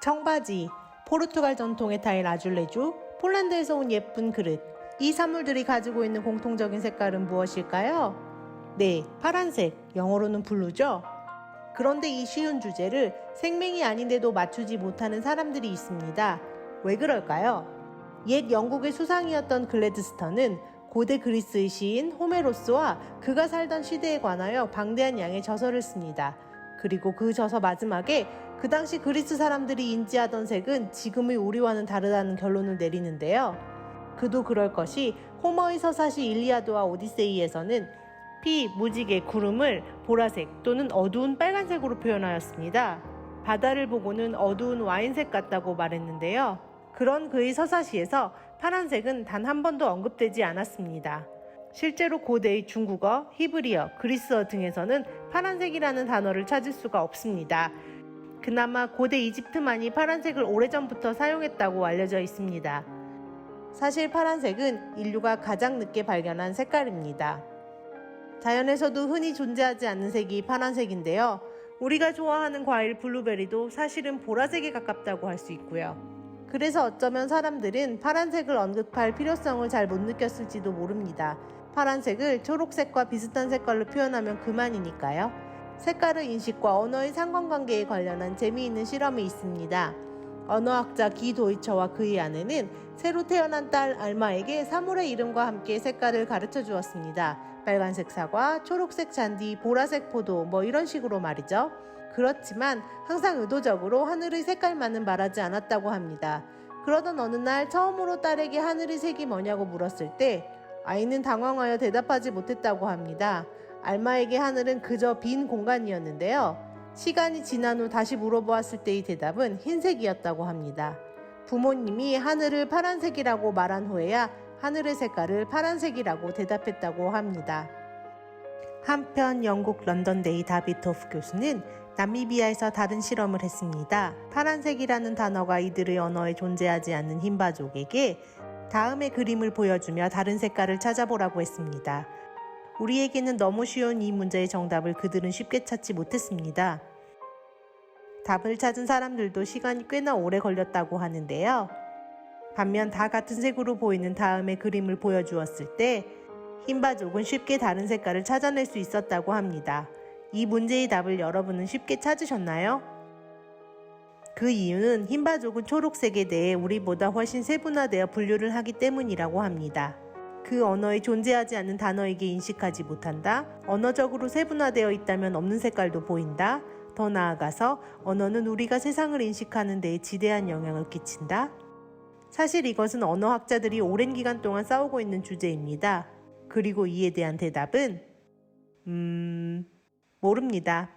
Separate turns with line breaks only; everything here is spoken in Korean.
청바지, 포르투갈 전통의 타일 아줄레주, 폴란드에서 온 예쁜 그릇. 이 사물들이 가지고 있는 공통적인 색깔은 무엇일까요? 네, 파란색, 영어로는 블루죠? 그런데 이 쉬운 주제를 생명이 아닌데도 맞추지 못하는 사람들이 있습니다. 왜 그럴까요? 옛 영국의 수상이었던 글래드스턴은 고대 그리스의 시인 호메로스와 그가 살던 시대에 관하여 방대한 양의 저서를 씁니다. 그리고 그 저서 마지막에 그 당시 그리스 사람들이 인지하던 색은 지금의 우리와는 다르다는 결론을 내리는데요. 그도 그럴 것이 호머의 서사시 일리아드와 오디세이에서는 피, 무지개, 구름을 보라색 또는 어두운 빨간색으로 표현하였습니다. 바다를 보고는 어두운 와인색 같다고 말했는데요. 그런 그의 서사시에서 파란색은 단 한 번도 언급되지 않았습니다. 실제로 고대의 중국어, 히브리어, 그리스어 등에서는 파란색이라는 단어를 찾을 수가 없습니다. 그나마 고대 이집트만이 파란색을 오래전부터 사용했다고 알려져 있습니다. 사실 파란색은 인류가 가장 늦게 발견한 색깔입니다. 자연에서도 흔히 존재하지 않는 색이 파란색인데요. 우리가 좋아하는 과일 블루베리도 사실은 보라색에 가깝다고 할 수 있고요. 그래서 어쩌면 사람들은 파란색을 언급할 필요성을 잘 못 느꼈을지도 모릅니다. 파란색을 초록색과 비슷한 색깔로 표현하면 그만이니까요. 색깔의 인식과 언어의 상관관계에 관련한 재미있는 실험이 있습니다. 언어학자 기 도이처와 그의 아내는 새로 태어난 딸 알마에게 사물의 이름과 함께 색깔을 가르쳐 주었습니다. 빨간색 사과, 초록색 잔디, 보라색 포도 뭐 이런 식으로 말이죠. 그렇지만 항상 의도적으로 하늘의 색깔만은 말하지 않았다고 합니다. 그러던 어느 날 처음으로 딸에게 하늘의 색이 뭐냐고 물었을 때 아이는 당황하여 대답하지 못했다고 합니다. 알마에게 하늘은 그저 빈 공간이었는데요. 시간이 지난 후 다시 물어보았을 때의 대답은 흰색이었다고 합니다. 부모님이 하늘을 파란색이라고 말한 후에야 하늘의 색깔을 파란색이라고 대답했다고 합니다. 한편 영국 런던대의 다비토프 교수는 나미비아에서 다른 실험을 했습니다. 파란색이라는 단어가 이들의 언어에 존재하지 않는 흰바족에게 다음의 그림을 보여주며 다른 색깔을 찾아보라고 했습니다. 우리에게는 너무 쉬운 이 문제의 정답을 그들은 쉽게 찾지 못했습니다. 답을 찾은 사람들도 시간이 꽤나 오래 걸렸다고 하는데요. 반면 다 같은 색으로 보이는 다음의 그림을 보여주었을 때 흰바족은 쉽게 다른 색깔을 찾아낼 수 있었다고 합니다. 이 문제의 답을 여러분은 쉽게 찾으셨나요? 그 이유는 흰바족은 초록색에 대해 우리보다 훨씬 세분화되어 분류를 하기 때문이라고 합니다. 그 언어에 존재하지 않는 단어에게 인식하지 못한다. 언어적으로 세분화되어 있다면 없는 색깔도 보인다. 더 나아가서 언어는 우리가 세상을 인식하는 데에 지대한 영향을 끼친다. 사실 이것은 언어학자들이 오랜 기간 동안 싸우고 있는 주제입니다. 그리고 이에 대한 대답은 모릅니다.